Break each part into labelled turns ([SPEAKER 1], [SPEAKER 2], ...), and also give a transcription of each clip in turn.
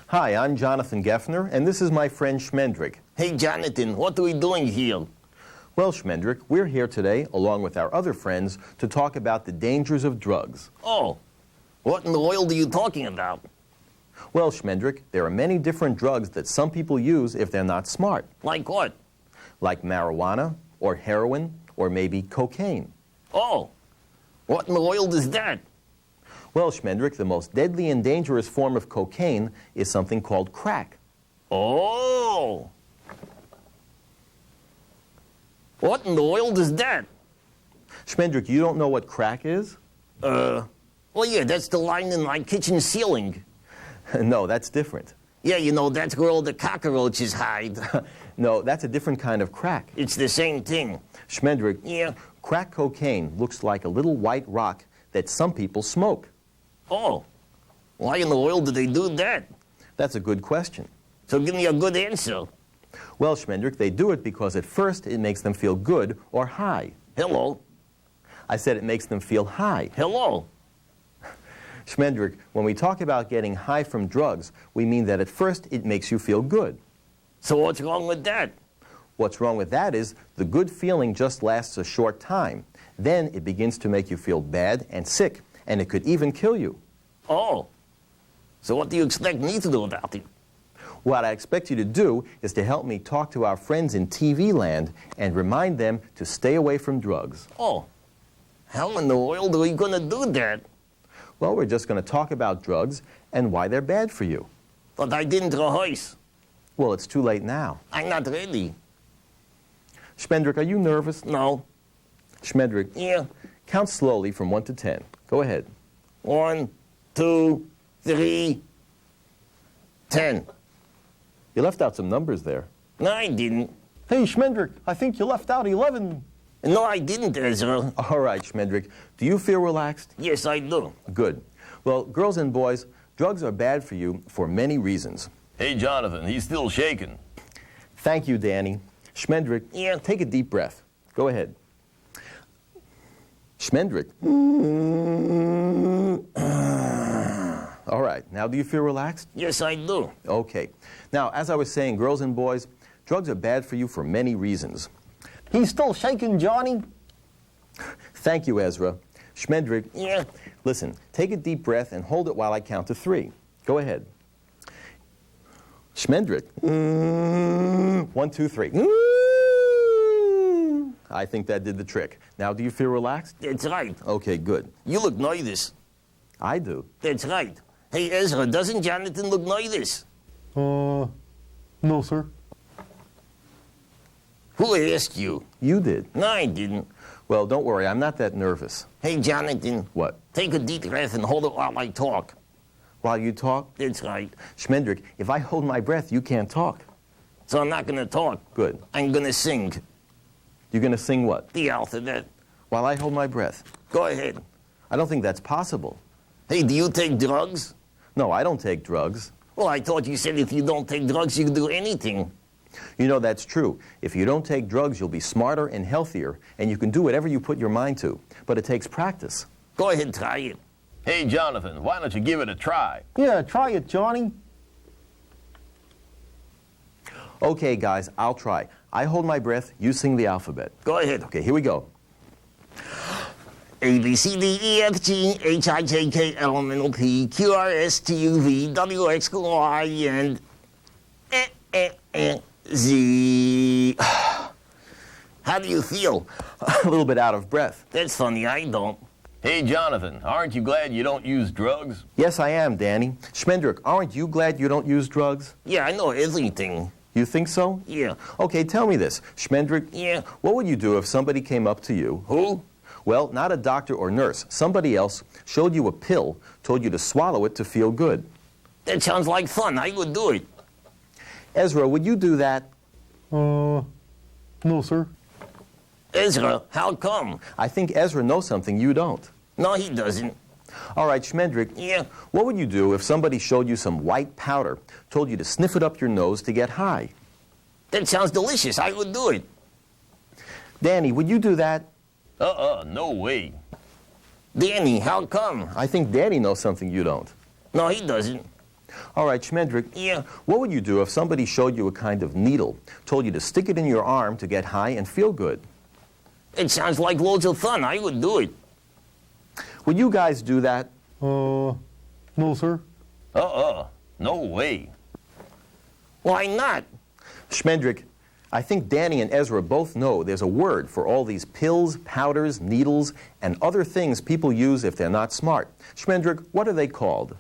[SPEAKER 1] Hi, I'm Jonathan Geffner, and this is my friend Shmendrik.
[SPEAKER 2] Hey, Jonathan, what are we doing here?
[SPEAKER 1] Well, Shmendrik, we're here today, along with our other friends, to talk about the dangers of drugs.
[SPEAKER 2] Oh, what in the world are you talking about?
[SPEAKER 1] Well, Shmendrik, there are many different drugs that some people use if they're not smart.
[SPEAKER 2] Like what?
[SPEAKER 1] Like marijuana, or heroin, or maybe cocaine.
[SPEAKER 2] Oh, what in the world is that?
[SPEAKER 1] Well, Shmendrik, the most deadly and dangerous form of cocaine is something called crack.
[SPEAKER 2] Oh! What in the world is that?
[SPEAKER 1] Shmendrik, you don't know what crack is?
[SPEAKER 2] Well, yeah, that's the line in my kitchen ceiling.
[SPEAKER 1] No, that's different.
[SPEAKER 2] Yeah, you know, that's where all the cockroaches hide.
[SPEAKER 1] No, that's a different kind of crack.
[SPEAKER 2] It's the same thing.
[SPEAKER 1] Shmendrik,
[SPEAKER 2] Yeah.
[SPEAKER 1] crack cocaine looks like a little white rock that some people smoke.
[SPEAKER 2] Oh, why in the world do they do that?
[SPEAKER 1] That's a good question.
[SPEAKER 2] So give me a good answer.
[SPEAKER 1] Well, Shmendrik, they do it because at first it makes them feel good or high.
[SPEAKER 2] Hello?
[SPEAKER 1] I said it makes them feel high.
[SPEAKER 2] Hello?
[SPEAKER 1] Shmendrik, when we talk about getting high from drugs, we mean that at first it makes you feel good.
[SPEAKER 2] So what's wrong with that?
[SPEAKER 1] What's wrong with that is the good feeling just lasts a short time. Then it begins to make you feel bad and sick, and it could even kill you.
[SPEAKER 2] Oh, so what do you expect me to do about it?
[SPEAKER 1] What I expect you to do is to help me talk to our friends in TV land and remind them to stay away from drugs.
[SPEAKER 2] Oh, how in the world are we going to do that?
[SPEAKER 1] Well, we're just going to talk about drugs and why they're bad for you.
[SPEAKER 2] But I didn't rehearse.
[SPEAKER 1] Well, it's too late now.
[SPEAKER 2] I'm not ready.
[SPEAKER 1] Shmendrik, are you nervous?
[SPEAKER 2] No.
[SPEAKER 1] Shmendrik,
[SPEAKER 2] Yeah.
[SPEAKER 1] count slowly from 1 to 10. Go ahead.
[SPEAKER 2] 1, 2, 3, 10.
[SPEAKER 1] You left out some numbers there.
[SPEAKER 2] No, I didn't.
[SPEAKER 1] Hey, Shmendrik, I think you left out 11.
[SPEAKER 2] No, I didn't, Ezra.
[SPEAKER 1] All right, Shmendrik, do you feel relaxed?
[SPEAKER 2] Yes, I do.
[SPEAKER 1] Good. Well, girls and boys, drugs are bad for you for many reasons.
[SPEAKER 3] Hey, Jonathan, he's still shaking.
[SPEAKER 1] Thank you, Danny. Shmendrik,
[SPEAKER 2] Yeah.
[SPEAKER 1] take a deep breath. Go ahead. Shmendrik. All right, now do you feel relaxed?
[SPEAKER 2] Yes, I do.
[SPEAKER 1] Okay. Now, as I was saying, girls and boys, drugs are bad for you for many reasons.
[SPEAKER 4] He's still shaking, Johnny.
[SPEAKER 1] Thank you, Ezra. Shmendrik,
[SPEAKER 2] Yeah.
[SPEAKER 1] listen, take a deep breath and hold it while I count to 3. Go ahead. Shmendrik. 1, 2, 3. I think that did the trick. Now, do you feel relaxed?
[SPEAKER 2] That's right.
[SPEAKER 1] Okay, good.
[SPEAKER 2] You look nervous.
[SPEAKER 1] I do.
[SPEAKER 2] That's right. Hey, Ezra, doesn't Jonathan look nervous?
[SPEAKER 4] No, sir.
[SPEAKER 2] Who asked you?
[SPEAKER 1] You did.
[SPEAKER 2] No, I didn't.
[SPEAKER 1] Well, don't worry, I'm not that nervous.
[SPEAKER 2] Hey, Jonathan,
[SPEAKER 1] What?
[SPEAKER 2] take a deep breath and hold it while I talk.
[SPEAKER 1] While you talk?
[SPEAKER 2] That's right.
[SPEAKER 1] Shmendrik, if I hold my breath, you can't talk.
[SPEAKER 2] So I'm not going to talk.
[SPEAKER 1] Good.
[SPEAKER 2] I'm going to sing
[SPEAKER 1] You're going to sing what?
[SPEAKER 2] the alphabet.
[SPEAKER 1] While I hold my breath.
[SPEAKER 2] Go ahead.
[SPEAKER 1] I don't think that's possible.
[SPEAKER 2] Hey, do you take drugs?
[SPEAKER 1] No, I don't take drugs.
[SPEAKER 2] Well, I thought you said if you don't take drugs, you can do anything.
[SPEAKER 1] You know, that's true. If you don't take drugs, you'll be smarter and healthier, and you can do whatever you put your mind to. But it takes practice.
[SPEAKER 2] Go ahead, try it.
[SPEAKER 3] Hey, Jonathan, why don't you give it a try?
[SPEAKER 4] Yeah, try it, Johnny.
[SPEAKER 1] Okay, guys, I'll try. I hold my breath, you sing the alphabet.
[SPEAKER 2] Go ahead.
[SPEAKER 1] Okay, here we go.
[SPEAKER 2] A, B, C, D, E, F, G, H, I, J, K, L, M, N, O, P, Q, R, S, T, U, V, W, X, Y, and Z. How do you feel?
[SPEAKER 1] A little bit out of breath.
[SPEAKER 2] That's funny, I don't.
[SPEAKER 3] Hey, Jonathan, aren't you glad you don't use drugs?
[SPEAKER 1] Yes, I am, Danny. Shmendrik, aren't you glad you don't use drugs?
[SPEAKER 2] Yeah, I know everything.
[SPEAKER 1] You think so?
[SPEAKER 2] Yeah.
[SPEAKER 1] Okay, tell me this. Shmendrik,
[SPEAKER 2] Yeah.
[SPEAKER 1] what would you do if somebody came up to you?
[SPEAKER 2] Who?
[SPEAKER 1] Well, not a doctor or nurse. Somebody else showed you a pill, told you to swallow it to feel good.
[SPEAKER 2] That sounds like fun. I would do it.
[SPEAKER 1] Ezra, would you do that?
[SPEAKER 4] No, sir.
[SPEAKER 2] Ezra, how come?
[SPEAKER 1] I think Ezra knows something you don't.
[SPEAKER 2] No, he doesn't.
[SPEAKER 1] All right, Shmendrik,
[SPEAKER 2] Yeah.
[SPEAKER 1] what would you do if somebody showed you some white powder, told you to sniff it up your nose to get high?
[SPEAKER 2] That sounds delicious. I would do it.
[SPEAKER 1] Danny, would you do that?
[SPEAKER 3] No way.
[SPEAKER 2] Danny, how come?
[SPEAKER 1] I think Danny knows something you don't.
[SPEAKER 2] No, he doesn't.
[SPEAKER 1] All right, Shmendrik.
[SPEAKER 2] Yeah.
[SPEAKER 1] What would you do if somebody showed you a kind of needle, told you to stick it in your arm to get high and feel good?
[SPEAKER 2] It sounds like loads of fun. I would do it.
[SPEAKER 1] Would you guys do that?
[SPEAKER 4] No, sir.
[SPEAKER 3] No way.
[SPEAKER 2] Why not?
[SPEAKER 1] Shmendrik, I think Danny and Ezra both know there's a word for all these pills, powders, needles, and other things people use if they're not smart. Shmendrik, what are they called?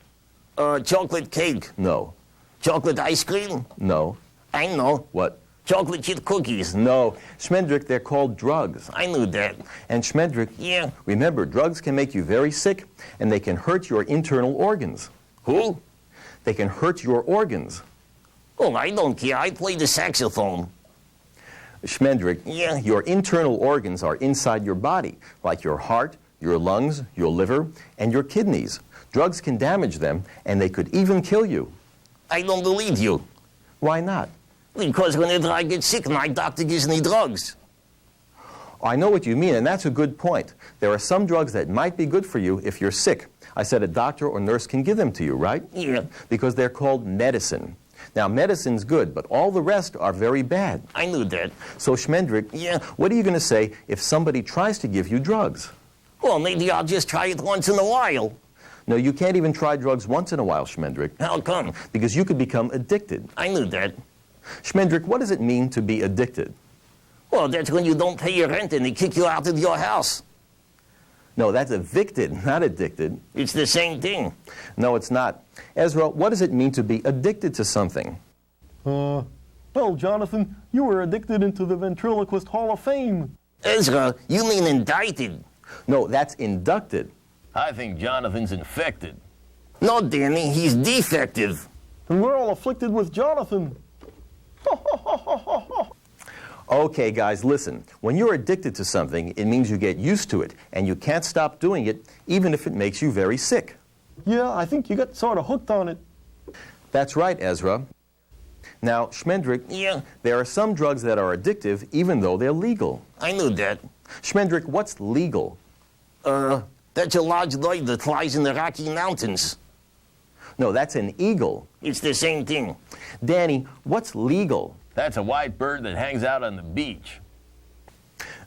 [SPEAKER 2] Chocolate cake.
[SPEAKER 1] No.
[SPEAKER 2] Chocolate ice cream.
[SPEAKER 1] No.
[SPEAKER 2] I know.
[SPEAKER 1] What?
[SPEAKER 2] Chocolate chip cookies.
[SPEAKER 1] No. Shmendrik, they're called drugs.
[SPEAKER 2] I knew that.
[SPEAKER 1] And Shmendrik,
[SPEAKER 2] Yeah.
[SPEAKER 1] remember, drugs can make you very sick, and they can hurt your internal organs.
[SPEAKER 2] Who?
[SPEAKER 1] They can hurt your organs.
[SPEAKER 2] Oh, I don't care. I play the saxophone.
[SPEAKER 1] Shmendrik,
[SPEAKER 2] Yeah.
[SPEAKER 1] your internal organs are inside your body, like your heart, your lungs, your liver, and your kidneys. Drugs can damage them, and they could even kill you.
[SPEAKER 2] I don't believe you.
[SPEAKER 1] Why not?
[SPEAKER 2] Because whenever I get sick, my doctor gives me drugs.
[SPEAKER 1] I know what you mean, and that's a good point. There are some drugs that might be good for you if you're sick. I said a doctor or nurse can give them to you, right?
[SPEAKER 2] Yeah.
[SPEAKER 1] Because they're called medicine. Now, medicine's good, but all the rest are very bad.
[SPEAKER 2] I knew that.
[SPEAKER 1] So, Shmendrik,
[SPEAKER 2] Yeah.
[SPEAKER 1] what are you going to say if somebody tries to give you drugs?
[SPEAKER 2] Well, maybe I'll just try it once in a while.
[SPEAKER 1] No, you can't even try drugs once in a while, Shmendrik,
[SPEAKER 2] How come?
[SPEAKER 1] because you could become addicted.
[SPEAKER 2] I knew that.
[SPEAKER 1] Shmendrik, what does it mean to be addicted?
[SPEAKER 2] Well, that's when you don't pay your rent and they kick you out of your house.
[SPEAKER 1] No, that's evicted, not addicted.
[SPEAKER 2] It's the same thing.
[SPEAKER 1] No, it's not. Ezra, what does it mean to be addicted to something?
[SPEAKER 4] Well, Jonathan, you were addicted into the Ventriloquist Hall of Fame.
[SPEAKER 2] Ezra, you mean indicted.
[SPEAKER 1] No, that's inducted.
[SPEAKER 3] I think Jonathan's infected.
[SPEAKER 2] No, Danny, he's defective.
[SPEAKER 4] And we're all afflicted with Jonathan.
[SPEAKER 1] Okay, guys, listen. When you're addicted to something, it means you get used to it, and you can't stop doing it, even if it makes you very sick.
[SPEAKER 4] Yeah, I think you got sort of hooked on it.
[SPEAKER 1] That's right, Ezra. Now, Shmendrik,
[SPEAKER 2] Yeah,
[SPEAKER 1] there are some drugs that are addictive, even though they're legal.
[SPEAKER 2] I knew that.
[SPEAKER 1] Shmendrik, what's legal?
[SPEAKER 2] That's a large bird that flies in the Rocky Mountains.
[SPEAKER 1] No, that's an eagle.
[SPEAKER 2] It's the same thing.
[SPEAKER 1] Danny, what's legal?
[SPEAKER 3] That's a white bird that hangs out on the beach.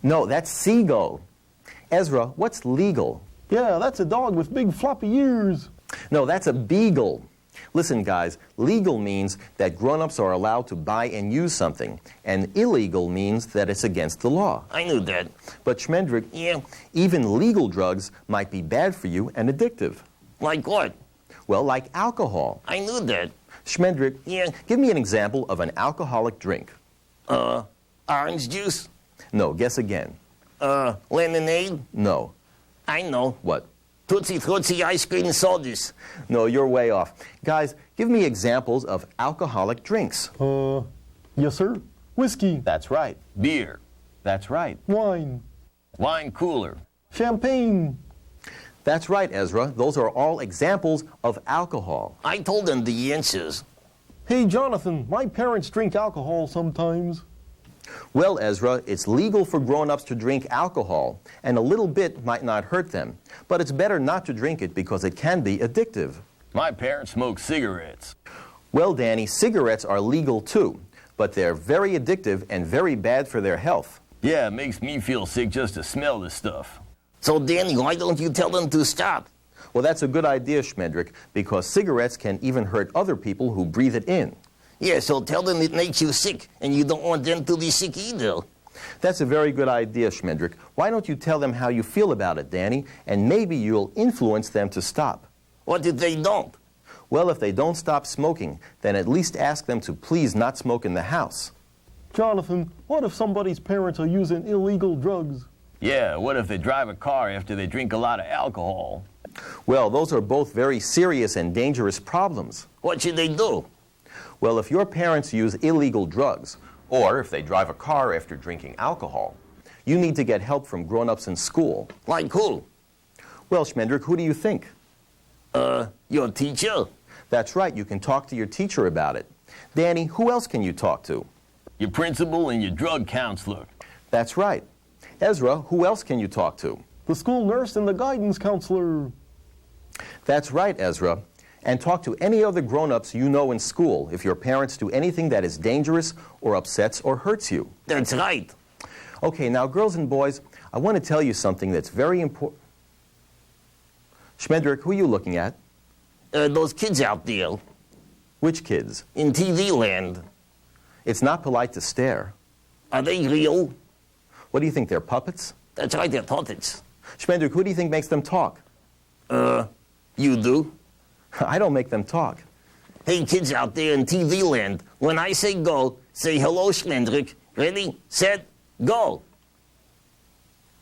[SPEAKER 1] No, that's seagull. Ezra, what's legal?
[SPEAKER 4] Yeah, that's a dog with big floppy ears.
[SPEAKER 1] No, that's a beagle. Listen, guys, legal means that grown-ups are allowed to buy and use something, and illegal means that it's against the law.
[SPEAKER 2] I knew that.
[SPEAKER 1] But Shmendrik,
[SPEAKER 2] Yeah,
[SPEAKER 1] even legal drugs might be bad for you and addictive.
[SPEAKER 2] like what?
[SPEAKER 1] Well, like alcohol.
[SPEAKER 2] I knew that.
[SPEAKER 1] Shmendrik,
[SPEAKER 2] Yeah,
[SPEAKER 1] give me an example of an alcoholic drink.
[SPEAKER 2] orange juice,
[SPEAKER 1] No, guess again.
[SPEAKER 2] lemonade.
[SPEAKER 1] No.
[SPEAKER 2] I know.
[SPEAKER 1] What?
[SPEAKER 2] Tootsie Frutti ice cream sodas.
[SPEAKER 1] No, you're way off. Guys, give me examples of alcoholic drinks.
[SPEAKER 4] Yes, sir. Whiskey,
[SPEAKER 1] That's right.
[SPEAKER 3] Beer.
[SPEAKER 1] That's right.
[SPEAKER 4] wine,
[SPEAKER 3] Wine cooler.
[SPEAKER 4] champagne.
[SPEAKER 1] That's right, Ezra. Those are all examples of alcohol.
[SPEAKER 2] I told them the answers.
[SPEAKER 4] Hey, Jonathan, my parents drink alcohol sometimes.
[SPEAKER 1] Well, Ezra, it's legal for grown-ups to drink alcohol, and a little bit might not hurt them. But it's better not to drink it because it can be addictive.
[SPEAKER 3] My parents smoke cigarettes.
[SPEAKER 1] Well, Danny, cigarettes are legal too, but they're very addictive and very bad for their health.
[SPEAKER 3] Yeah, it makes me feel sick just to smell the stuff.
[SPEAKER 2] So, Danny, why don't you tell them to stop?
[SPEAKER 1] Well, that's a good idea, Shmendrik, because cigarettes can even hurt other people who breathe it in.
[SPEAKER 2] Yeah, so tell them it makes you sick, and you don't want them to be sick either.
[SPEAKER 1] That's a very good idea, Shmendrik. Why don't you tell them how you feel about it, Danny, and maybe you'll influence them to stop.
[SPEAKER 2] What if they don't?
[SPEAKER 1] Well, if they don't stop smoking, then at least ask them to please not smoke in the house.
[SPEAKER 4] Jonathan, what if somebody's parents are using illegal drugs?
[SPEAKER 3] Yeah, what if they drive a car after they drink a lot of alcohol?
[SPEAKER 1] Well, those are both very serious and dangerous problems.
[SPEAKER 2] What should they do?
[SPEAKER 1] Well, if your parents use illegal drugs, or if they drive a car after drinking alcohol, you need to get help from grown-ups in school.
[SPEAKER 2] Like who?
[SPEAKER 1] Well, Shmendrik, who do you think?
[SPEAKER 2] Your teacher?
[SPEAKER 1] That's right, you can talk to your teacher about it. Danny, who else can you talk to?
[SPEAKER 3] Your principal and your drug counselor.
[SPEAKER 1] That's right. Ezra, who else can you talk to?
[SPEAKER 4] The school nurse and the guidance counselor.
[SPEAKER 1] That's right, Ezra. And talk to any other grown-ups you know in school if your parents do anything that is dangerous or upsets or hurts you.
[SPEAKER 2] That's right.
[SPEAKER 1] Okay, now girls and boys, I want to tell you something that's very important. Shmendrik, who are you looking at?
[SPEAKER 2] Those kids out there
[SPEAKER 1] Which kids?
[SPEAKER 2] in TV land,
[SPEAKER 1] It's not polite to stare.
[SPEAKER 2] are they real?
[SPEAKER 1] What do you think, they're puppets?
[SPEAKER 2] That's right, they're puppets.
[SPEAKER 1] Shmendrik, who do you think makes them talk?
[SPEAKER 2] You do?
[SPEAKER 1] I don't make them talk.
[SPEAKER 2] Hey, kids out there in TV land, when I say go, say hello, Shmendrik. Ready, set, go.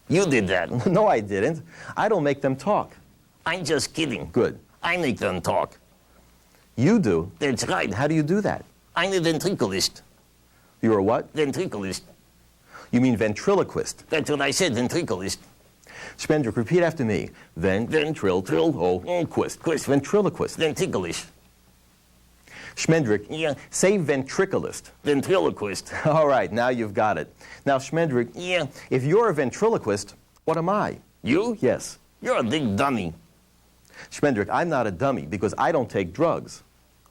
[SPEAKER 2] You did that.
[SPEAKER 1] No, I didn't. I don't make them talk.
[SPEAKER 2] I'm just kidding.
[SPEAKER 1] Good.
[SPEAKER 2] I make them talk.
[SPEAKER 1] You do?
[SPEAKER 2] That's right.
[SPEAKER 1] How do you do that?
[SPEAKER 2] I'm a ventriloquist.
[SPEAKER 1] You're a what?
[SPEAKER 2] Ventriloquist.
[SPEAKER 1] You mean ventriloquist.
[SPEAKER 2] That's what I said, ventriloquist.
[SPEAKER 1] Shmendrik, repeat after me. Ventriloquist. Ventriloquist.
[SPEAKER 2] Ventriloquist.
[SPEAKER 1] Shmendrik,
[SPEAKER 2] Yeah.
[SPEAKER 1] say ventriloquist.
[SPEAKER 2] Ventriloquist.
[SPEAKER 1] All right, now you've got it. Now, Shmendrik,
[SPEAKER 2] Yeah.
[SPEAKER 1] if you're a ventriloquist, what am I?
[SPEAKER 2] You?
[SPEAKER 1] Yes.
[SPEAKER 2] You're a big dummy.
[SPEAKER 1] Shmendrik, I'm not a dummy because I don't take drugs.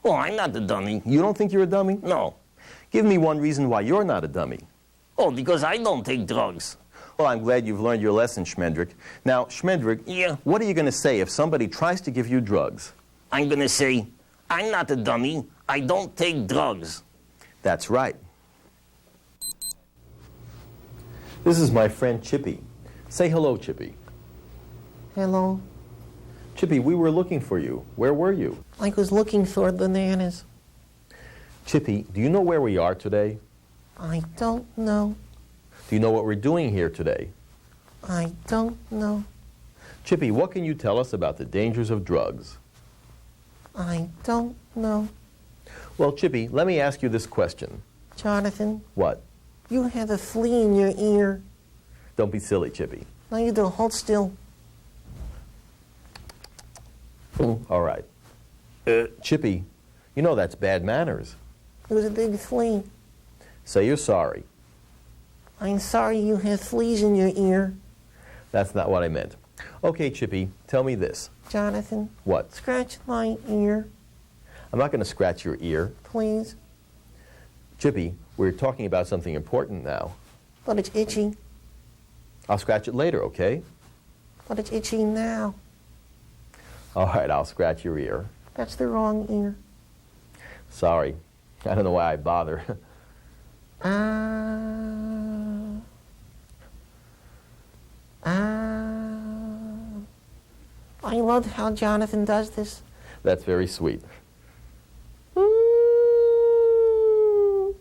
[SPEAKER 2] Oh, I'm not the dummy.
[SPEAKER 1] You don't think you're a dummy?
[SPEAKER 2] No.
[SPEAKER 1] Give me one reason why you're not a dummy.
[SPEAKER 2] Oh, because I don't take drugs.
[SPEAKER 1] Well, I'm glad you've learned your lesson, Shmendrik. Now, Shmendrik,
[SPEAKER 2] Yeah.
[SPEAKER 1] what are you going to say if somebody tries to give you drugs?
[SPEAKER 2] I'm going to say, I'm not a dummy. I don't take drugs.
[SPEAKER 1] That's right. This is my friend Chippy. Say hello, Chippy.
[SPEAKER 5] Hello.
[SPEAKER 1] Chippy, we were looking for you. Where were you?
[SPEAKER 5] I was looking for bananas.
[SPEAKER 1] Chippy, do you know where we are today?
[SPEAKER 5] I don't know.
[SPEAKER 1] Do you know what we're doing here today?
[SPEAKER 5] I don't know.
[SPEAKER 1] Chippy, what can you tell us about the dangers of drugs?
[SPEAKER 5] I don't know.
[SPEAKER 1] Well, Chippy, let me ask you this question.
[SPEAKER 5] Jonathan,
[SPEAKER 1] What?
[SPEAKER 5] you have a flea in your ear.
[SPEAKER 1] Don't be silly, Chippy.
[SPEAKER 5] No, you don't. Hold still.
[SPEAKER 1] All right. Chippy, you know that's bad manners.
[SPEAKER 5] It was a big flea.
[SPEAKER 1] Say you're sorry.
[SPEAKER 5] I'm sorry you have fleas in your ear.
[SPEAKER 1] That's not what I meant. Okay, Chippy, tell me this.
[SPEAKER 5] Jonathan,
[SPEAKER 1] What?
[SPEAKER 5] scratch my ear,
[SPEAKER 1] I'm not going to scratch your ear.
[SPEAKER 5] please.
[SPEAKER 1] Chippy, we're talking about something important now.
[SPEAKER 5] But it's itchy.
[SPEAKER 1] I'll scratch it later, okay?
[SPEAKER 5] But it's itchy now.
[SPEAKER 1] All right, I'll scratch your ear.
[SPEAKER 5] That's the wrong ear.
[SPEAKER 1] Sorry. I don't know why I bother.
[SPEAKER 5] Ah. Ah. I love how Jonathan does this.
[SPEAKER 1] That's very sweet.
[SPEAKER 5] Ooh.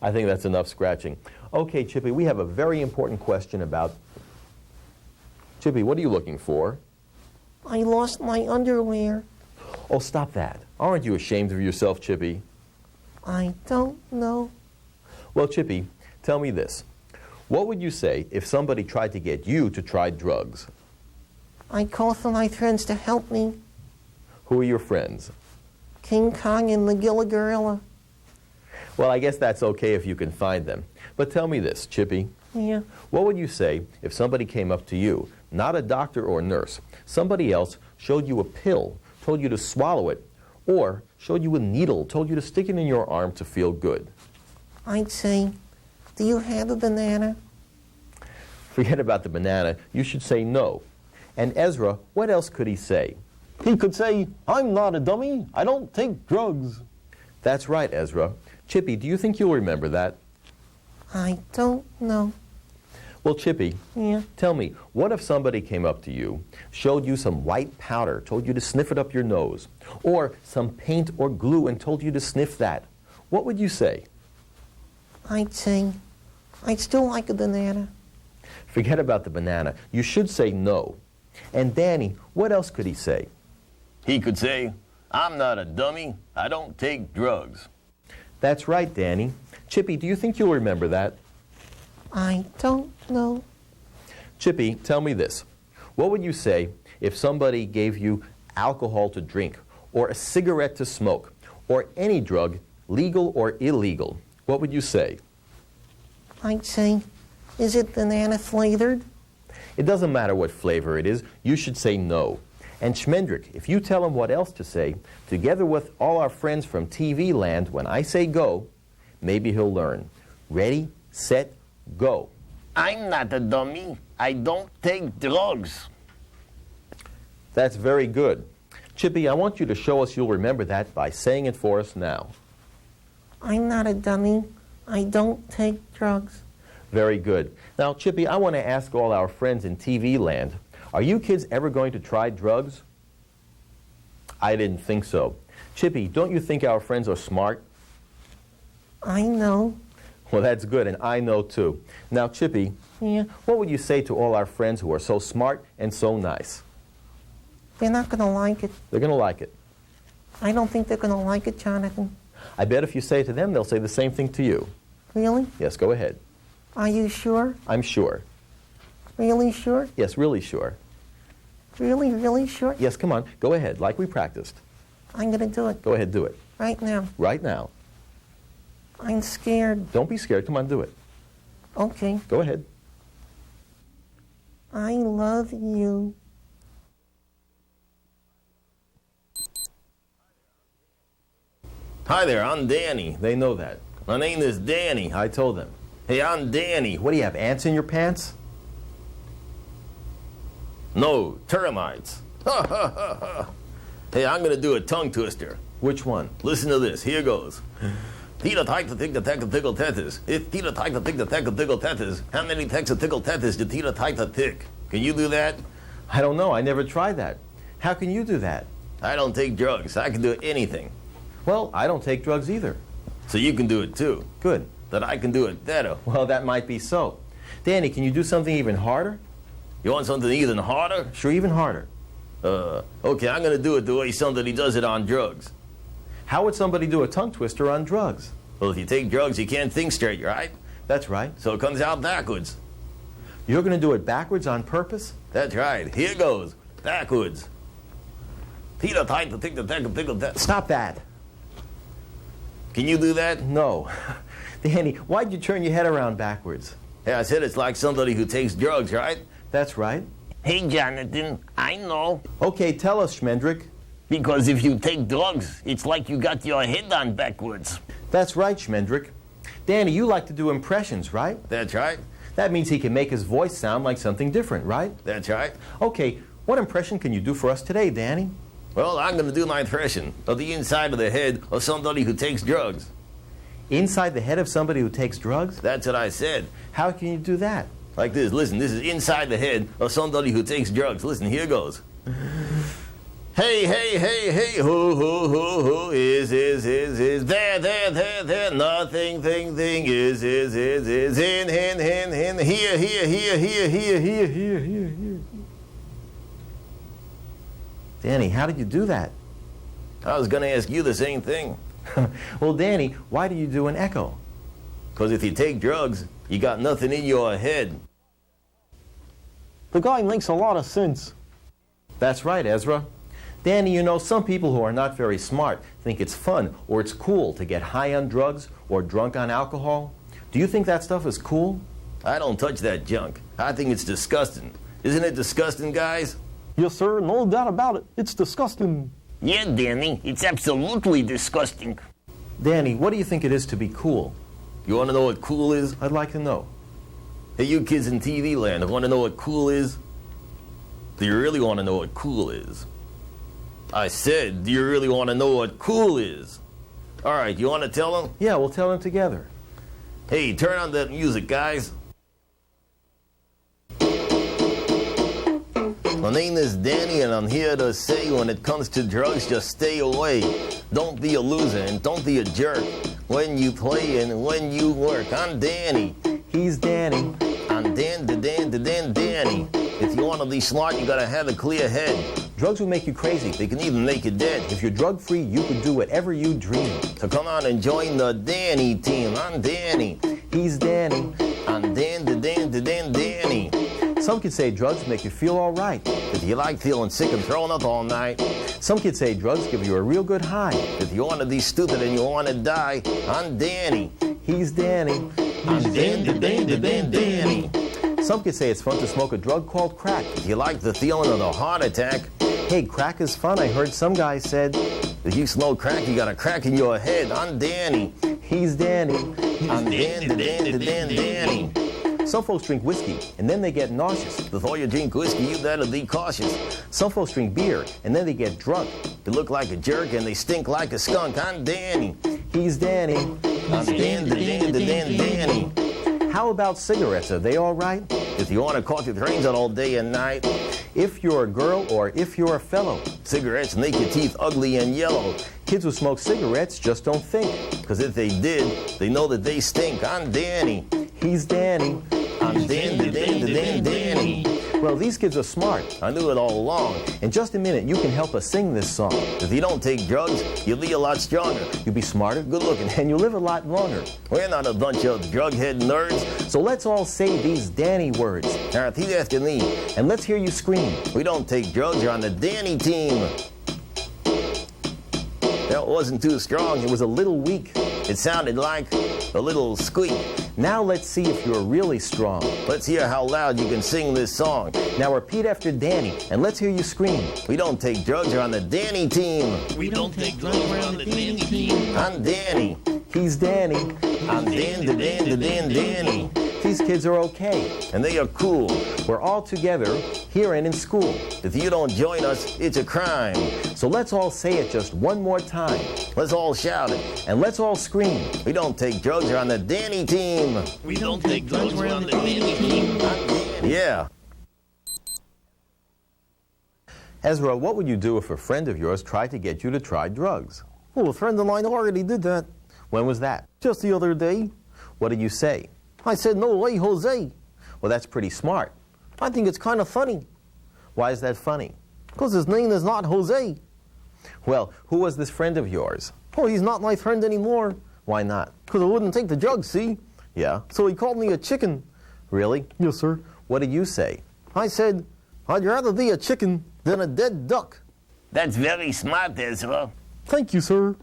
[SPEAKER 1] I think that's enough scratching. Okay, Chippy, we have a very important question about... Chippy, what are you looking for?
[SPEAKER 5] I lost my underwear.
[SPEAKER 1] Oh, stop that. Aren't you ashamed of yourself, Chippy?
[SPEAKER 5] I don't know.
[SPEAKER 1] Well, Chippy, tell me this. What would you say if somebody tried to get you to try drugs?
[SPEAKER 5] I'd call for my friends to help me.
[SPEAKER 1] Who are your friends?
[SPEAKER 5] King Kong and the Gila Gorilla.
[SPEAKER 1] Well, I guess that's okay if you can find them. But tell me this, Chippy.
[SPEAKER 5] Yeah.
[SPEAKER 1] What would you say if somebody came up to you, not a doctor or nurse, somebody else showed you a pill, told you to swallow it, or showed you a needle, told you to stick it in your arm to feel good?
[SPEAKER 5] I'd say, do you have a banana?
[SPEAKER 1] Forget about the banana. You should say no. And Ezra, what else could he say?
[SPEAKER 4] He could say, I'm not a dummy. I don't take drugs.
[SPEAKER 1] That's right, Ezra. Chippy, do you think you'll remember that?
[SPEAKER 5] I don't know.
[SPEAKER 1] Well, Chippy,
[SPEAKER 5] Yeah.
[SPEAKER 1] tell me, what if somebody came up to you, showed you some white powder, told you to sniff it up your nose, or some paint or glue and told you to sniff that? What would you say?
[SPEAKER 5] I'd say, I'd still like a banana.
[SPEAKER 1] Forget about the banana. You should say no. And Danny, what else could he say?
[SPEAKER 3] He could say, I'm not a dummy. I don't take drugs.
[SPEAKER 1] That's right, Danny. Chippy, do you think you'll remember that?
[SPEAKER 5] I don't know.
[SPEAKER 1] Chippy, tell me this. What would you say if somebody gave you alcohol to drink, or a cigarette to smoke, or any drug, legal or illegal? What would you say?
[SPEAKER 5] I'd say, is it banana flavored?
[SPEAKER 1] It doesn't matter what flavor it is. You should say no. And Shmendrik, if you tell him what else to say, together with all our friends from TV land, when I say go, maybe he'll learn. Ready, set, go.
[SPEAKER 3] I'm not a dummy. I don't take drugs.
[SPEAKER 1] That's very good. Chippy, I want you to show us you'll remember that by saying it for us now.
[SPEAKER 5] I'm not a dummy. I don't take drugs.
[SPEAKER 1] Very good. Now, Chippy, I want to ask all our friends in TV land, are you kids ever going to try drugs? I didn't think so. Chippy, don't you think our friends are smart?
[SPEAKER 5] I know.
[SPEAKER 1] Well, that's good, and I know too. Now, Chippy, what would you say to all our friends who are so smart and so nice?
[SPEAKER 5] They're not going to like it.
[SPEAKER 1] They're going to like it.
[SPEAKER 5] I don't think they're going to like it, Jonathan.
[SPEAKER 1] I bet if you say it to them, they'll say the same thing to you.
[SPEAKER 5] Really?
[SPEAKER 1] Yes, go ahead.
[SPEAKER 5] Are you sure?
[SPEAKER 1] I'm sure.
[SPEAKER 5] Really sure?
[SPEAKER 1] Yes, really sure.
[SPEAKER 5] Really, really sure?
[SPEAKER 1] Yes, come on, go ahead, like we practiced.
[SPEAKER 5] I'm going to do it.
[SPEAKER 1] Go ahead, do it.
[SPEAKER 5] Right now.
[SPEAKER 1] Right now.
[SPEAKER 5] I'm scared.
[SPEAKER 1] Don't be scared, come on, do it.
[SPEAKER 5] Okay.
[SPEAKER 1] Go ahead.
[SPEAKER 5] I love you.
[SPEAKER 3] Hi there, I'm Danny.
[SPEAKER 1] They know that.
[SPEAKER 3] My name is Danny.
[SPEAKER 1] I told them.
[SPEAKER 3] Hey, I'm Danny.
[SPEAKER 1] What do you have, ants in your pants?
[SPEAKER 3] No, termites. Ha ha ha ha. Hey, I'm gonna do a tongue twister.
[SPEAKER 1] Which one?
[SPEAKER 3] Listen to this. Here goes. Tita tyke the tick the tack the tickle tetas. If Tita tyke the tick the tack the tickle tetas, how many tacks of tickle tetas did Tita tyke the tick? Can you do that?
[SPEAKER 1] I don't know, I never tried that. How can you do that?
[SPEAKER 3] I don't take drugs. I can do anything.
[SPEAKER 1] Well, I don't take drugs either.
[SPEAKER 3] So you can do it too.
[SPEAKER 1] Good.
[SPEAKER 3] That I can do it better.
[SPEAKER 1] Well, that might be so. Danny, can you do something even harder?
[SPEAKER 3] You want something even harder?
[SPEAKER 1] Sure, even harder.
[SPEAKER 3] Okay, I'm gonna do it the way somebody does it on drugs.
[SPEAKER 1] How would somebody do a tongue twister on drugs?
[SPEAKER 3] Well, if you take drugs, you can't think straight, right?
[SPEAKER 1] That's right.
[SPEAKER 3] So it comes out backwards.
[SPEAKER 1] You're going to do it backwards on purpose?
[SPEAKER 3] That's right. Here goes. Backwards. Tita tyke the tick the tack the tickle tet.
[SPEAKER 1] Stop that.
[SPEAKER 3] Can you do that?
[SPEAKER 1] No. Danny, why'd you turn your head around backwards?
[SPEAKER 3] Hey, I said it's like somebody who takes drugs, right?
[SPEAKER 1] That's right.
[SPEAKER 2] Hey, Jonathan, I know.
[SPEAKER 1] Okay, tell us, Shmendrik.
[SPEAKER 2] Because if you take drugs, it's like you got your head on backwards.
[SPEAKER 1] That's right, Shmendrik. Danny, you like to do impressions, right?
[SPEAKER 3] That's right.
[SPEAKER 1] That means he can make his voice sound like something different, right?
[SPEAKER 3] That's right.
[SPEAKER 1] Okay, what impression can you do for us today, Danny?
[SPEAKER 3] Well, I'm going to do my impression of the inside of the head of somebody who takes drugs.
[SPEAKER 1] Inside the head of somebody who takes drugs?
[SPEAKER 3] That's what I said.
[SPEAKER 1] How can you do that?
[SPEAKER 3] Like this. Listen, this is inside the head of somebody who takes drugs. Listen, here goes. Hey, hey, hey, hey, who, is, there, nothing, thing, is, in, here.
[SPEAKER 1] Danny, how did you do that?
[SPEAKER 3] I was going to ask you the same thing.
[SPEAKER 1] Well, Danny, why do you do an echo?
[SPEAKER 3] Because if you take drugs, you got nothing in your head.
[SPEAKER 4] The guy makes a lot of sense.
[SPEAKER 1] That's right, Ezra. Danny, you know, some people who are not very smart think it's fun or it's cool to get high on drugs or drunk on alcohol. Do you think that stuff is cool?
[SPEAKER 3] I don't touch that junk. I think it's disgusting. Isn't it disgusting, guys?
[SPEAKER 4] Yes, sir, no doubt about it. It's disgusting.
[SPEAKER 2] Yeah, Danny, it's absolutely disgusting.
[SPEAKER 1] Danny, what do you think it is to be cool?
[SPEAKER 3] You want to know what cool is?
[SPEAKER 1] I'd like to know.
[SPEAKER 3] Hey, you kids in TV land, want to know what cool is? Do you really want to know what cool is? I said, do you really want to know what cool is? All right, you want to tell them?
[SPEAKER 1] Yeah, we'll tell them together.
[SPEAKER 3] Hey, turn on that music, guys. My name is Danny, and I'm here to say when it comes to drugs, just stay away. Don't be a loser, and don't be a jerk. When you play and when you work, I'm Danny.
[SPEAKER 1] He's Danny.
[SPEAKER 3] I'm Danny. If you want to be smart, you gotta have a clear head.
[SPEAKER 1] Drugs will make you crazy.
[SPEAKER 3] They can even make you dead.
[SPEAKER 1] If you're drug-free, you can do whatever you dream.
[SPEAKER 3] So come on and join the Danny team. I'm Danny.
[SPEAKER 1] He's Danny.
[SPEAKER 3] I'm Danny.
[SPEAKER 1] Some kids say drugs make you feel all right.
[SPEAKER 3] If you like feeling sick and throwing up all night.
[SPEAKER 1] Some kids say drugs give you a real good high.
[SPEAKER 3] If you want to be stupid and you want to die, I'm Danny.
[SPEAKER 1] He's Danny.
[SPEAKER 3] I'm Danny.
[SPEAKER 1] Some kids say it's fun to smoke a drug called crack.
[SPEAKER 3] If you like the feeling of a heart attack,
[SPEAKER 1] Hey, crack is fun. I heard some guy said.
[SPEAKER 3] If you smoke crack, you got a crack in your head. I'm Danny.
[SPEAKER 1] He's Danny.
[SPEAKER 3] I'm Danny.
[SPEAKER 1] Some folks drink whiskey, and then they get nauseous.
[SPEAKER 3] Before you drink whiskey, you better be cautious.
[SPEAKER 1] Some folks drink beer, and then they get drunk.
[SPEAKER 3] They look like a jerk and they stink like a skunk. I'm Danny.
[SPEAKER 1] He's Danny.
[SPEAKER 3] I'm Danny.
[SPEAKER 1] How about cigarettes? Are they all right?
[SPEAKER 3] If you want to cause your brains out all day and night,
[SPEAKER 1] If you're a girl or if you're a fellow.
[SPEAKER 3] cigarettes make your teeth ugly and yellow.
[SPEAKER 1] Kids who smoke cigarettes just don't think.
[SPEAKER 3] Because if they did, they know that they stink. I'm Danny.
[SPEAKER 1] He's Danny.
[SPEAKER 3] I'm Danny.
[SPEAKER 1] Well, these kids are smart.
[SPEAKER 3] I knew it all along.
[SPEAKER 1] In just a minute, you can help us sing this song.
[SPEAKER 3] If you don't take drugs, you'll be a lot stronger.
[SPEAKER 1] You'll be smarter, good looking, and you'll live a lot longer.
[SPEAKER 3] We're not a bunch of drug-head nerds.
[SPEAKER 1] So let's all say these Danny words.
[SPEAKER 3] Now repeat after me.
[SPEAKER 1] And let's hear you scream.
[SPEAKER 3] We don't take drugs, you're on the Danny team. That wasn't too strong.
[SPEAKER 1] It was a little weak.
[SPEAKER 3] It sounded like a little squeak.
[SPEAKER 1] Now let's see if you're really strong.
[SPEAKER 3] Let's hear how loud you can sing this song.
[SPEAKER 1] Now repeat after Danny, and let's hear you scream.
[SPEAKER 3] We don't take drugs, you're on the Danny team.
[SPEAKER 2] We don't take drugs, we're on the Danny team.
[SPEAKER 3] I'm Danny.
[SPEAKER 1] He's Danny.
[SPEAKER 3] I'm Danny.
[SPEAKER 1] These kids are okay.
[SPEAKER 3] And they are cool.
[SPEAKER 1] We're all together here and in school.
[SPEAKER 3] If you don't join us, it's a crime.
[SPEAKER 1] So let's all say it just one more time.
[SPEAKER 3] Let's all shout it.
[SPEAKER 1] And let's all scream.
[SPEAKER 3] We don't take drugs, you're on the Danny team.
[SPEAKER 2] We don't take drugs, we're on the Danny team.
[SPEAKER 3] Yeah.
[SPEAKER 1] Ezra, what would you do if a friend of yours tried to get you to try drugs?
[SPEAKER 4] Well, a friend of mine already did that
[SPEAKER 1] When was that?
[SPEAKER 4] just the other day.
[SPEAKER 1] What did you say?
[SPEAKER 4] I said, no way, Jose.
[SPEAKER 1] Well, that's pretty smart.
[SPEAKER 4] I think it's kind of funny,
[SPEAKER 1] Why is that funny?
[SPEAKER 4] because his name is not Jose.
[SPEAKER 1] Well, who was this friend of yours?
[SPEAKER 4] Oh, he's not my friend anymore,
[SPEAKER 1] Why not?
[SPEAKER 4] because I wouldn't take the drugs, see?
[SPEAKER 1] Yeah?
[SPEAKER 4] So he called me a chicken.
[SPEAKER 1] Really?
[SPEAKER 4] Yes, sir.
[SPEAKER 1] What did you say?
[SPEAKER 4] I said, I'd rather be a chicken than a dead duck.
[SPEAKER 2] That's very smart, Ezra.
[SPEAKER 4] Thank you, sir.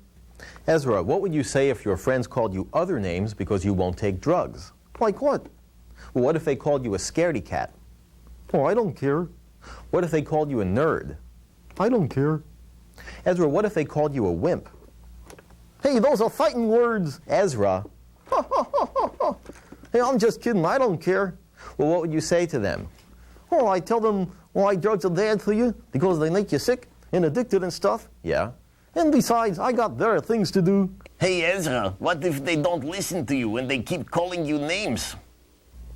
[SPEAKER 1] Ezra, what would you say if your friends called you other names because you won't take drugs?
[SPEAKER 4] Like what?
[SPEAKER 1] Well, what if they called you a scaredy cat?
[SPEAKER 4] Oh, I don't care.
[SPEAKER 1] What if they called you a nerd?
[SPEAKER 4] I don't care.
[SPEAKER 1] Ezra, what if they called you a wimp?
[SPEAKER 4] Hey, those are fighting words.
[SPEAKER 1] Ezra,
[SPEAKER 4] Hey, I'm just kidding. I don't care.
[SPEAKER 1] well, what would you say to them?
[SPEAKER 4] Oh, I tell them why drugs are bad for you because they make you sick and addicted and stuff.
[SPEAKER 1] Yeah?
[SPEAKER 4] And besides, I got better things to do.
[SPEAKER 2] Hey, Ezra, what if they don't listen to you and they keep calling you names?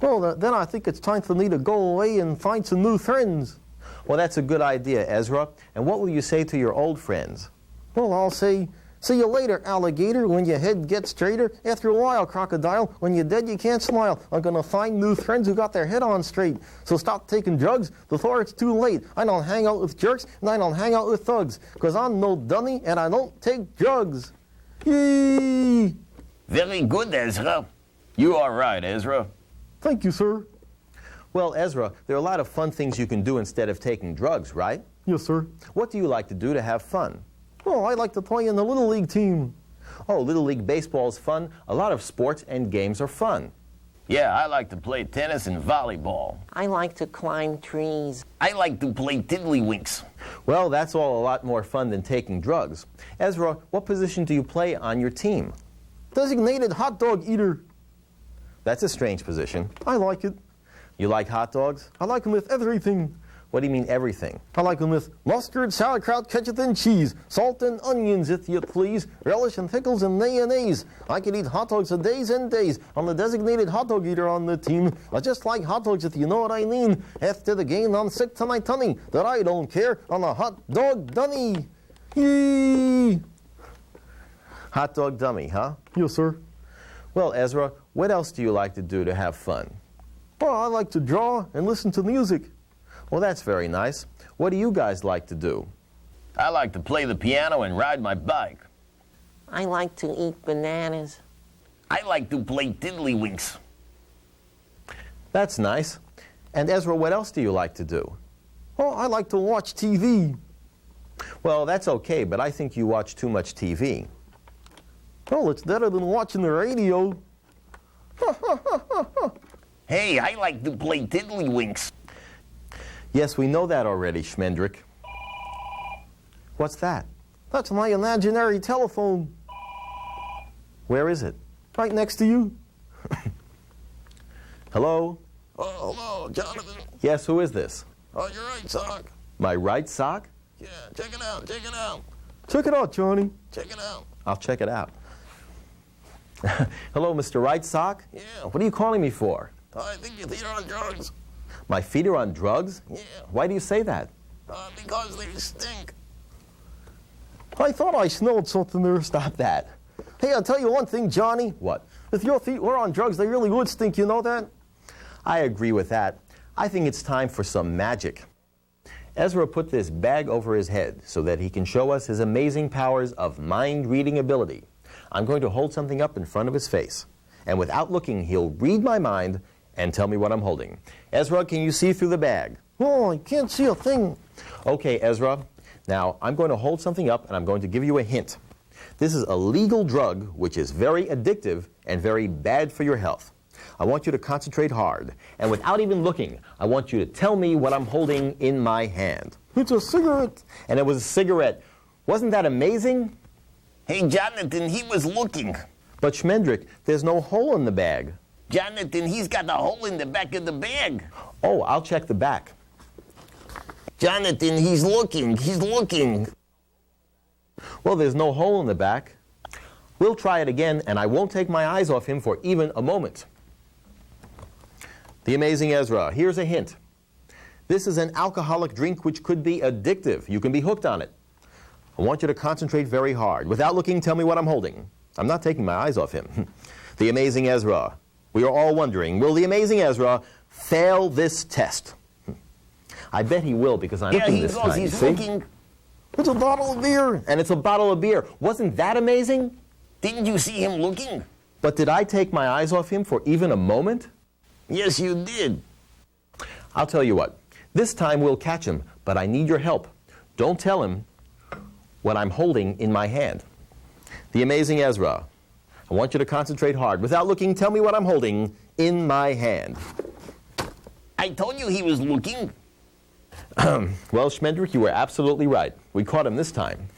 [SPEAKER 4] Well, then I think it's time for me to go away and find some new friends.
[SPEAKER 1] Well, that's a good idea, Ezra. And what will you say to your old friends?
[SPEAKER 4] Well, I'll say, see you later, alligator, when your head gets straighter. After a while, crocodile, when you're dead, you can't smile. I'm going to find new friends who got their head on straight. So stop taking drugs before it's too late. I don't hang out with jerks, and I don't hang out with thugs, because I'm no dummy, and I don't take drugs. Yee!
[SPEAKER 2] Very good, Ezra.
[SPEAKER 3] You are right, Ezra.
[SPEAKER 4] Thank you, sir.
[SPEAKER 1] Well, Ezra, there are a lot of fun things you can do instead of taking drugs, right?
[SPEAKER 4] Yes, sir.
[SPEAKER 1] What do you like to do to have fun?
[SPEAKER 4] Oh, I like to play in the Little League team.
[SPEAKER 1] Oh, Little League baseball is fun. A lot of sports and games are fun.
[SPEAKER 3] Yeah, I like to play tennis and volleyball.
[SPEAKER 5] I like to climb trees.
[SPEAKER 2] I like to play tiddlywinks.
[SPEAKER 1] Well, that's all a lot more fun than taking drugs. Ezra, what position do you play on your team?
[SPEAKER 4] Designated hot dog eater.
[SPEAKER 1] That's a strange position.
[SPEAKER 4] I like it.
[SPEAKER 1] You like hot dogs?
[SPEAKER 4] I like them with everything.
[SPEAKER 1] What do you mean everything?
[SPEAKER 4] I like them with mustard, sauerkraut, ketchup, and cheese, salt and onions, if you please, relish and pickles and mayonnaise. I could eat hot dogs for days and days. I'm the designated hot dog eater on the team. I just like hot dogs, if you know what I mean. After the game, I'm sick to my tummy, but I don't care. I'm a hot dog dummy. Yee!
[SPEAKER 1] Hot dog dummy, huh?
[SPEAKER 4] Yes, sir.
[SPEAKER 1] Well, Ezra, what else do you like to do to have fun?
[SPEAKER 4] Well, I like to draw and listen to music.
[SPEAKER 1] Well, that's very nice. What do you guys like to do?
[SPEAKER 3] I like to play the piano and ride my bike.
[SPEAKER 5] I like to eat bananas.
[SPEAKER 2] I like to play tiddlywinks.
[SPEAKER 1] That's nice. And Ezra, what else do you like to do?
[SPEAKER 4] Oh, I like to watch TV.
[SPEAKER 1] Well, that's okay, but I think you watch too much TV.
[SPEAKER 4] Well, it's better than watching the radio.
[SPEAKER 2] Hey, I like to play tiddlywinks.
[SPEAKER 1] Yes, we know that already, Shmendrik.
[SPEAKER 4] What's that? That's my imaginary telephone. Where is it? Right next to you. Hello?
[SPEAKER 2] Oh, hello, Jonathan.
[SPEAKER 4] Yes, who is this?
[SPEAKER 2] Oh, your right sock.
[SPEAKER 4] My right sock?
[SPEAKER 2] Yeah, check it out, check it out.
[SPEAKER 4] Check it out, Johnny.
[SPEAKER 2] Check it out.
[SPEAKER 4] I'll check it out. Hello, Mr. Right Sock?
[SPEAKER 2] Yeah.
[SPEAKER 4] What are you calling me for?
[SPEAKER 2] I think your feet are on drugs.
[SPEAKER 4] My feet are on drugs?
[SPEAKER 2] Yeah.
[SPEAKER 4] Why do you say that?
[SPEAKER 2] Because they stink.
[SPEAKER 4] I thought I smelled something there. Stop that. Hey, I'll tell you one thing, Johnny.
[SPEAKER 1] What?
[SPEAKER 4] If your feet were on drugs, they really would stink, you know that?
[SPEAKER 1] I agree with that. I think it's time for some magic. Ezra put this bag over his head so that he can show us his amazing powers of mind-reading ability. I'm going to hold something up in front of his face, and without looking, he'll read my mind and tell me what I'm holding. Ezra, can you see through the bag?
[SPEAKER 4] Oh, I can't see a thing.
[SPEAKER 1] Okay, Ezra. Now, I'm going to hold something up, and I'm going to give you a hint. This is a legal drug which is very addictive and very bad for your health. I want you to concentrate hard, and without even looking, I want you to tell me what I'm holding in my hand.
[SPEAKER 4] It's a cigarette.
[SPEAKER 1] And it was a cigarette. Wasn't that amazing?
[SPEAKER 2] Hey, Jonathan, he was looking.
[SPEAKER 1] But Shmendrik, there's no hole in the bag.
[SPEAKER 2] Jonathan, he's got a hole in the back of the bag.
[SPEAKER 1] Oh, I'll check the back.
[SPEAKER 2] Jonathan, he's looking. He's looking.
[SPEAKER 1] Well, there's no hole in the back. We'll try it again, and I won't take my eyes off him for even a moment. The amazing Ezra, here's a hint. This is an alcoholic drink which could be addictive. You can be hooked on it. I want you to concentrate very hard. Without looking, tell me what I'm holding. I'm not taking my eyes off him. The amazing Ezra. We are all wondering, will the amazing Ezra fail this test? I bet he will, because I'm looking this time.
[SPEAKER 2] He's
[SPEAKER 1] see?
[SPEAKER 2] looking.
[SPEAKER 4] It's a bottle of beer.
[SPEAKER 1] And it's a bottle of beer. Wasn't that amazing?
[SPEAKER 2] Didn't you see him looking?
[SPEAKER 1] But did I take my eyes off him for even a moment?
[SPEAKER 2] Yes, you did.
[SPEAKER 1] I'll tell you what. This time we'll catch him, but I need your help. Don't tell him what I'm holding in my hand. The amazing Ezra. I want you to concentrate hard. Without looking, tell me what I'm holding in my hand.
[SPEAKER 2] I told you he was looking.
[SPEAKER 1] Well, Shmendrik, you were absolutely right. We caught him this time.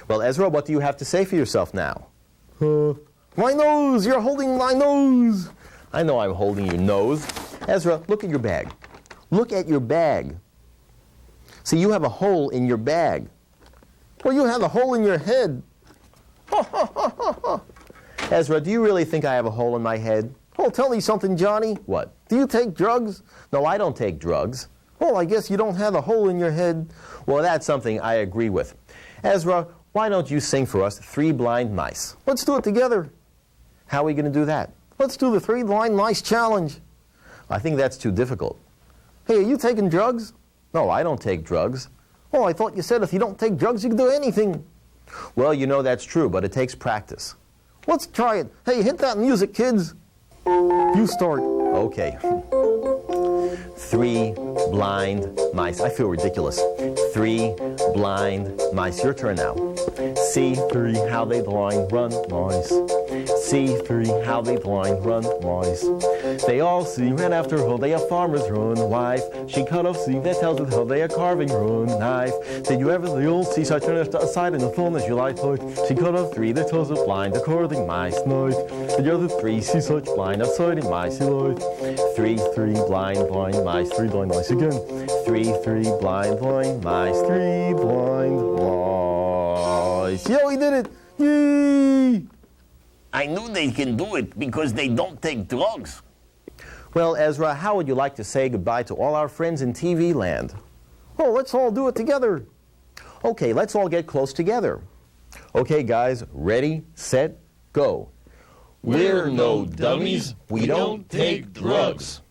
[SPEAKER 1] Well, Ezra, what do you have to say for yourself now?
[SPEAKER 4] My nose. You're holding my nose.
[SPEAKER 1] I know I'm holding your nose. Ezra, look at your bag. Look at your bag. See, you have a hole in your bag.
[SPEAKER 4] Well, you have a hole in your head.
[SPEAKER 1] Ezra, do you really think I have a hole in my head?
[SPEAKER 4] Oh, tell me something, Johnny.
[SPEAKER 1] What?
[SPEAKER 4] Do you take drugs?
[SPEAKER 1] No, I don't take drugs.
[SPEAKER 4] Well, I guess you don't have a hole in your head.
[SPEAKER 1] Well, that's something I agree with. Ezra, why don't you sing for us Three Blind Mice?
[SPEAKER 4] Let's do it together.
[SPEAKER 1] How are we going to do that?
[SPEAKER 4] Let's do the 3 blind mice challenge.
[SPEAKER 1] I think that's too difficult.
[SPEAKER 4] Hey, are you taking drugs?
[SPEAKER 1] No, I don't take drugs.
[SPEAKER 4] Oh, I thought you said if you don't take drugs, you can do anything.
[SPEAKER 1] Well, you know that's true, but it takes practice.
[SPEAKER 4] Let's try it. Hey, hit that music, kids. You start.
[SPEAKER 1] Okay. 3 blind mice. I feel ridiculous. 3 blind mice. Your turn now. See 3 how they blind run mice. See 3 how they blind run mice. They all see ran after her. They a farmer's run wife. She cut off seam that tells with her they a carving run knife. Did you ever the old see such an aside in the phone as you like told? She cut off 3 that tells of blind according mice night. The other 3 see such blind outside in mice light. 3 blind mice. 3 blind mice again. 3 blind mice. 3 blind mice.
[SPEAKER 4] Yeah, we did it. Yay!
[SPEAKER 2] I knew they can do it because they don't take drugs.
[SPEAKER 1] Well, Ezra, how would you like to say goodbye to all our friends in TV land?
[SPEAKER 4] Oh, let's all do it together.
[SPEAKER 1] Okay, let's all get close together. Okay, guys, ready, set, go.
[SPEAKER 3] We're no dummies. We don't take drugs.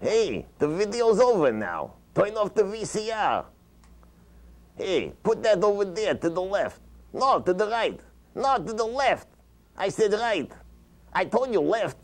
[SPEAKER 2] Hey, the video's over now. Turn off the VCR. Hey, put that over there to the left. No, to the right. No, to the left. I said right. I told you left.